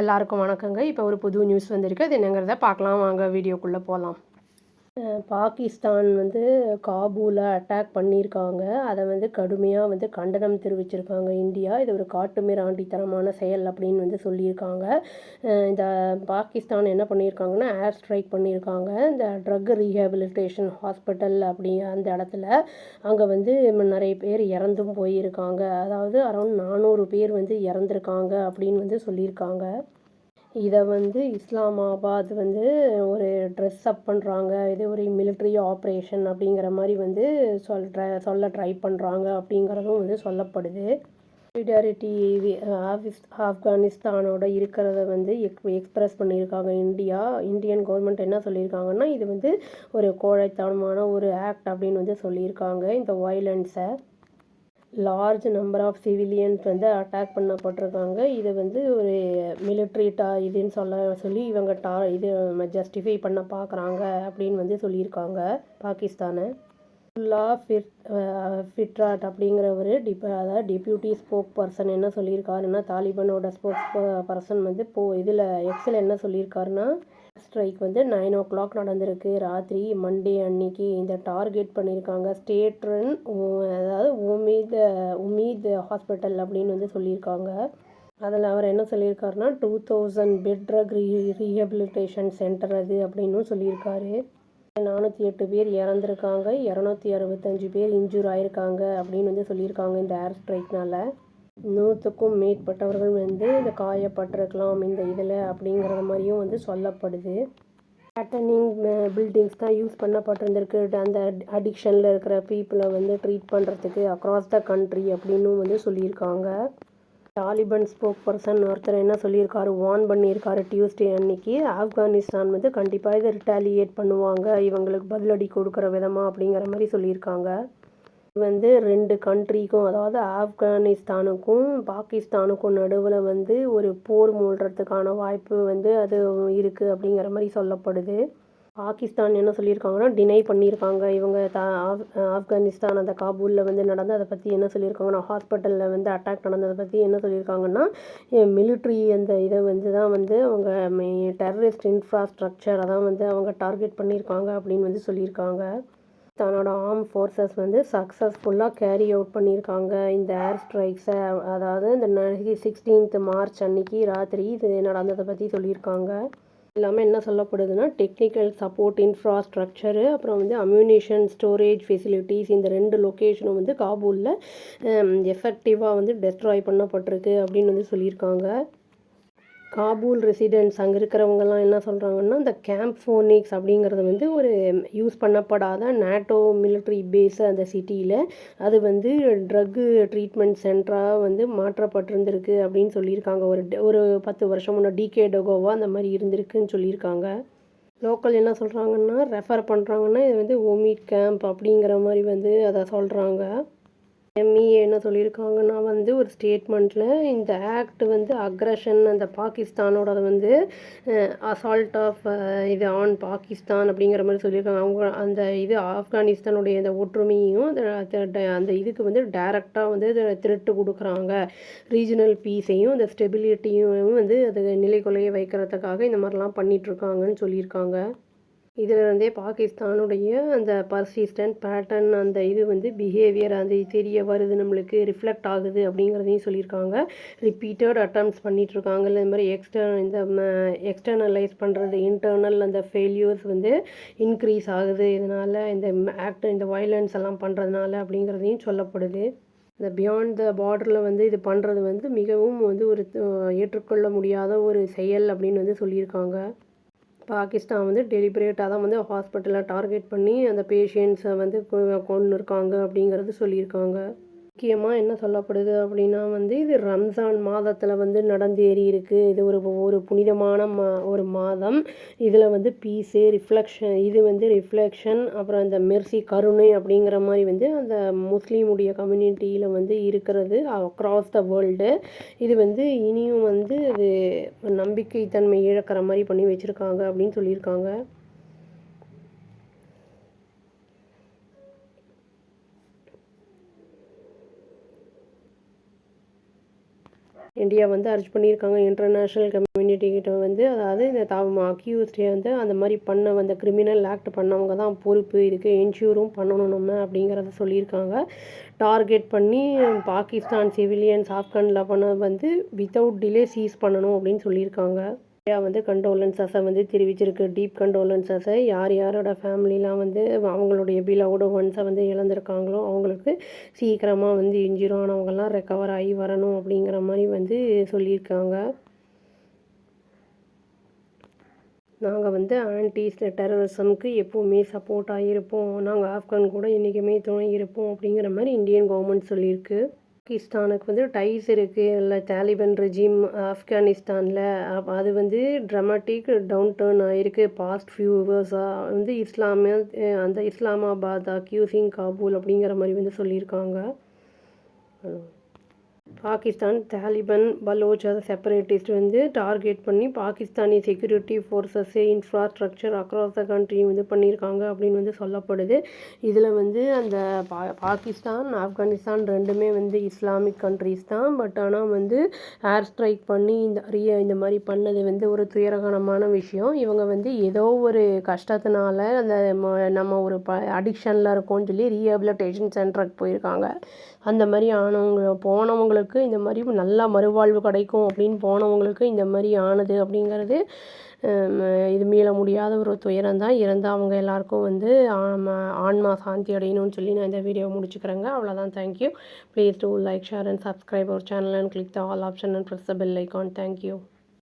எல்லாருக்கும் வணக்கங்க. இப்போ ஒரு புது நியூஸ் வந்திருக்கு. அது என்னங்கிறத பார்க்கலாம் வாங்க வீடியோக்குள்ளே போகலாம். பாகிஸ்தான் காபூலை அட்டாக் பண்ணியிருக்காங்க. அதை கடுமையாக கண்டனம் தெரிவிச்சிருக்காங்க இந்தியா. இது ஒரு காட்டுமிராண்டித்தனமான செயல் அப்படின்னு சொல்லியிருக்காங்க. இந்த பாகிஸ்தான் என்ன பண்ணியிருக்காங்கன்னா ஏர் ஸ்ட்ரைக் பண்ணியிருக்காங்க. இந்த ட்ரக் ரீஹேபிலிட்டேஷன் ஹாஸ்பிட்டல் அப்படி அந்த இடத்துல அங்கே நிறைய பேர் இறந்தும் போயிருக்காங்க. அதாவது அரௌண்ட் 400 பேர் இறந்துருக்காங்க அப்படின்னு சொல்லியிருக்காங்க. இதை இஸ்லாமாபாத் ஒரு ட்ரெஸ் அப் பண்ணுறாங்க. இது ஒரு மிலிட்ரி ஆப்ரேஷன் அப்படிங்கிற மாதிரி சொல்ல ட்ரை பண்ணுறாங்க அப்படிங்கிறதும் சொல்லப்படுது. சாலிடாரிட்டி ஆப்கானிஸ்தானோட இருக்கிறத எக்ஸ்பிரஸ் பண்ணியிருக்காங்க இந்தியன் கவர்மெண்ட் என்ன சொல்லியிருக்காங்கன்னா இது ஒரு கோழைத்தனமான ஒரு ஆக்ட் அப்படின்னு சொல்லியிருக்காங்க. இந்த வயலன்ஸை large number of civilians attack பண்ணப்பட்டிருக்காங்க. இது ஒரு மிலிட்ரி இதுன்னு சொல்லி இவங்க இது ஜஸ்டிஃபை பண்ண பார்க்குறாங்க அப்படின்னு சொல்லியிருக்காங்க பாகிஸ்தானை. ஃபிட்ராட் அப்படிங்கிறவர் அதாவது டெப்யூட்டி ஸ்போக் பர்சன் என்ன சொல்லியிருக்காருன்னா தாலிபானோட ஸ்போக்ஸ் பர்சன் இதில் எக்ஸில் என்ன சொல்லியிருக்காருன்னா ஸ்ட்ரைக் 9 o'clock நடந்திருக்கு ராத்திரி மண்டே அன்னைக்கு. இந்த டார்கெட் பண்ணியிருக்காங்க ஸ்டேட் ரன் அதாவது உமீத் ஹாஸ்பிட்டல் அப்படின்னு சொல்லியிருக்காங்க. அதில் அவர் என்ன சொல்லியிருக்காருன்னா 2000 பெட் ட்ரக் ரீஹபிலிட்டேஷன் சென்டர் அது அப்படின்னு சொல்லியிருக்காரு. 408 பேர் இறந்துருக்காங்க, 265 பேர் இன்ஜூர் ஆயிருக்காங்க அப்படின்னு சொல்லியிருக்காங்க. இந்த ஏர் ஸ்ட்ரைக்னால 100க்கும் மேற்பட்டவர்கள் இந்த காயப்பட்டிருக்கலாம் இந்த இதில் அப்படிங்கிற மாதிரியும் சொல்லப்படுது. பேட்டர்னிங் பில்டிங்ஸ் தான் யூஸ் பண்ணப்பட்டிருந்திருக்கு அந்த அடிக்ஷனில் இருக்கிற பீப்புளை ட்ரீட் பண்ணுறதுக்கு அக்ராஸ் த கண்ட்ரி அப்படின்னு சொல்லியிருக்காங்க. தாலிபான் ஸ்போக் பர்சன் ஒருத்தர் என்ன சொல்லியிருக்காரு, வார்ன் பண்ணியிருக்காரு டியூஸ்டே அன்னைக்கு ஆப்கானிஸ்தான் கண்டிப்பாக இதை ரிட்டாலியேட் பண்ணுவாங்க இவங்களுக்கு பதிலடி கொடுக்குற விதமாக அப்படிங்கிற மாதிரி சொல்லியிருக்காங்க. 2 கண்ட்ரிக்கும் அதாவது ஆப்கானிஸ்தானுக்கும் பாகிஸ்தானுக்கும் நடுவில் ஒரு போர் மூழ்கிறதுக்கான வாய்ப்பு அது இருக்குது அப்படிங்கிற மாதிரி சொல்லப்படுது. பாகிஸ்தான் என்ன சொல்லியிருக்காங்கன்னா டினை பண்ணியிருக்காங்க. இவங்க ஆப்கானிஸ்தான் அந்த காபூலில் நடந்து அதை பற்றி என்ன சொல்லியிருக்காங்கன்னா ஹாஸ்பிட்டலில் அட்டாக் நடந்ததை பற்றி என்ன சொல்லியிருக்காங்கன்னா மிலிட்ரி அந்த இதை தான் அவங்க டெரரிஸ்ட் இன்ஃப்ராஸ்ட்ரக்சர் அதான் அவங்க டார்கெட் பண்ணியிருக்காங்க அப்படின்னு சொல்லியிருக்காங்க. தன்னோட ஆர்ம் ஃபோர்ஸஸ் சக்ஸஸ்ஃபுல்லாக கேரி அவுட் பண்ணியிருக்காங்க இந்த ஏர் ஸ்ட்ரைக்ஸை. அதாவது இந்த 16th மார்ச் அன்னைக்கு ராத்திரி இது நடந்ததை பற்றி சொல்லியிருக்காங்க. எல்லாமே என்ன சொல்லப்படுதுன்னா டெக்னிக்கல் சப்போர்ட் இன்ஃப்ராஸ்ட்ரக்சரு அப்புறம் அம்யூனிஷன் ஸ்டோரேஜ் ஃபெசிலிட்டிஸ் இந்த 2 லொக்கேஷனும் காபூலில் எஃபெக்டிவாக டெஸ்ட்ராய் பண்ணப்பட்டிருக்கு அப்படின்னு சொல்லியிருக்காங்க. காபூல் ரெசிடென்ட்ஸ் அங்கே இருக்கிறவங்கலாம் என்ன சொல்கிறாங்கன்னா இந்த கேம்ப் ஃபோனிக்ஸ் அப்படிங்கிறது ஒரு யூஸ் பண்ணப்படாத நேட்டோ மிலிட்ரி பேஸு அந்த சிட்டியில் அது ட்ரக்கு ட்ரீட்மெண்ட் சென்டராக மாற்றப்பட்டிருந்திருக்கு அப்படின்னு சொல்லியிருக்காங்க. ஒரு 10 வருஷம் முன்னாடி டிகேடோகோவா அந்த மாதிரி இருந்திருக்குன்னு சொல்லியிருக்காங்க. லோக்கல் என்ன சொல்கிறாங்கன்னா ரெஃபர் பண்ணுறாங்கன்னா இது ஓமிட் கேம்ப் அப்படிங்கிற மாதிரி அதை சொல்கிறாங்க. எம்இஏ என்ன சொல்லியிருக்காங்கன்னா ஒரு ஸ்டேட்மெண்ட்டில் இந்த ஆக்ட் அக்ரஷன் அந்த பாகிஸ்தானோட அசால்ட் ஆஃப் இது ஆன் பாகிஸ்தான் அப்படிங்கிற மாதிரி சொல்லியிருக்காங்க. அவங்க அந்த இது ஆப்கானிஸ்தானுடைய இந்த ஒற்றுமையும் அந்த இதுக்கு டைரெக்டாக த்ரெட்டு கொடுக்குறாங்க. ரீஜனல் பீஸையும் இந்த ஸ்டெபிலிட்டியும் அது நிலைக்குலைய வைக்கிறதுக்காக இந்த மாதிரிலாம் பண்ணிகிட்ருக்காங்கன்னு சொல்லியிருக்காங்க. இதிலிருந்தே பாகிஸ்தானுடைய அந்த பர்சிஸ்டன்ட் பேட்டர்ன் அந்த இது பிஹேவியர் அது தெரிய வருது, நம்மளுக்கு ரிஃப்ளெக்ட் ஆகுது அப்படிங்கிறதையும் சொல்லியிருக்காங்க. ரிப்பீட்டட் அட்டம்ப்ட்ஸ் பண்ணிகிட்ருக்காங்க. இந்த மாதிரி எக்ஸ்டர்னலைஸ் பண்ணுறது இன்டர்னல் அந்த ஃபெயில்யூர்ஸ் இன்க்ரீஸ் ஆகுது இதனால் இந்த வயலன்ஸ் எல்லாம் பண்ணுறதுனால அப்படிங்கிறதையும் சொல்லப்படுது. இந்த பியாண்ட் த பார்டரில் இது பண்ணுறது மிகவும் ஒரு ஏற்றுக்கொள்ள முடியாத ஒரு செயல் அப்படின்னு சொல்லியிருக்காங்க. பாகிஸ்தான் டெலிபரேட்டாக தான் ஹாஸ்பிட்டலை டார்கெட் பண்ணி அந்த பேஷண்ட்ஸை கொண்டு இருக்காங்க அப்படிங்கிறது சொல்லியிருக்காங்க. முக்கியமாக என்ன சொல்லப்படுது அப்படின்னா இது ரம்ஜான் மாதத்தில் நடந்தேறி இருக்குது. இது ஒரு புனிதமான ஒரு மாதம். இதில் பீஸு ரிஃப்ளெக்ஷன் இது ரிஃப்ளெக்ஷன் அப்புறம் இந்த மெர்சி கருணை அப்படிங்கிற மாதிரி அந்த முஸ்லீமுடைய கம்யூனிட்டியில் இருக்கிறது அக்ராஸ் த வேர்ல்டு. இது இனியும் இது நம்பிக்கைத்தன்மை இழக்கிற மாதிரி பண்ணி வச்சுருக்காங்க அப்படின்னு சொல்லியிருக்காங்க. இந்தியா வந்து அரெஸ்ட் பண்ணியிருக்காங்க இன்டர்நேஷ்னல் கம்யூனிட்டி கிட்ட வந்து. அதாவது இந்த அக்யூஸ்டே வந்து அந்த மாதிரி பண்ண வந்த கிரிமினல் ஆக்ட் பண்ணவங்க தான் பொறுப்பு, இதுக்கு என்ஷூரும் பண்ணணும் நம்ம அப்படிங்கிறத சொல்லியிருக்காங்க. டார்கெட் பண்ணி பாகிஸ்தான் சிவிலியன்ஸ் ஆப்கானில் பண்ண வந்து வித்தவுட் டிலே சீஸ் பண்ணணும் அப்படின்னு சொல்லியிருக்காங்க. இந்தியா வந்து கண்டோலன்ஸஸை வந்து தெரிவிச்சிருக்கு. டீப் கண்டோலன்ஸஸை யார் யாரோட ஃபேமிலிலாம் வந்து அவங்களுடைய பிலவுட் ஒன்ஸை வந்து இழந்திருக்காங்களோ அவங்களுக்கு சீக்கிரமாக வந்து இன்ஜூரி ஆனவங்கெல்லாம் ரெக்கவர் ஆகி வரணும் அப்படிங்கிற மாதிரி வந்து சொல்லியிருக்காங்க. நாங்கள் வந்து ஆன்டி டெரரிசம்க்கு எப்போவுமே சப்போர்ட்டாக இருப்போம், நாங்கள் ஆப்கான் கூட என்றைக்குமே துணை இருப்போம் அப்படிங்கிற மாதிரி இந்தியன் கவர்மெண்ட் சொல்லியிருக்கு. பாகிஸ்தானுக்கு வந்து டைஸ் இருக்குது இல்லை தாலிபான் ரெஜிம் ஆப்கானிஸ்தானில். அது வந்து ட்ரமாட்டிக் டவுன் டர்ன் ஆகிருக்கு பாஸ்ட் ஃபியூ இயர்ஸாக வந்து அந்த இஸ்லாமாபாத் அக்யூசிங் காபூல் அப்படிங்கிற மாதிரி வந்து சொல்லியிருக்காங்க. பாகிஸ்தான் தாலிபான் பலோச் செப்பரேட்டிஸ்ட் வந்து டார்கெட் பண்ணி Pakistani security forces infrastructure across the country வந்து பண்ணியிருக்காங்க அப்படின்னு வந்து சொல்லப்படுது. இதில் வந்து அந்த பாகிஸ்தான் ஆப்கானிஸ்தான் ரெண்டுமே வந்து இஸ்லாமிக் கண்ட்ரிஸ் தான். பட் ஆனால் வந்து ஏர் ஸ்ட்ரைக் பண்ணி இந்த மாதிரி பண்ணது வந்து ஒரு துயரகரமான விஷயம். இவங்க வந்து ஏதோ ஒரு கஷ்டத்தினால அந்த நம்ம ஒரு அடிக்ஷனில் இருக்கோம்னு சொல்லி ரீஹபிலிட்டேஷன் சென்டருக்கு போயிருக்காங்க. அந்த மாதிரி போனவங்களுக்கு இந்த மாதிரி நல்லா மறுவாழ்வு கிடைக்கும் அப்படின்னு போனவங்களுக்கு இந்த மாதிரி ஆனது அப்படிங்கிறது இது மீள முடியாத ஒரு துயரம் தான். இருந்தால் அவங்க எல்லாருக்கும் வந்து ஆன்மா சாந்தி அடையணும்னு சொல்லி நான் இந்த வீடியோ முடிச்சுக்கிறேங்க. அவ்வளோதான். Thank you. Please do like, share and subscribe our channel and click the all option and press the bell icon. Thank you.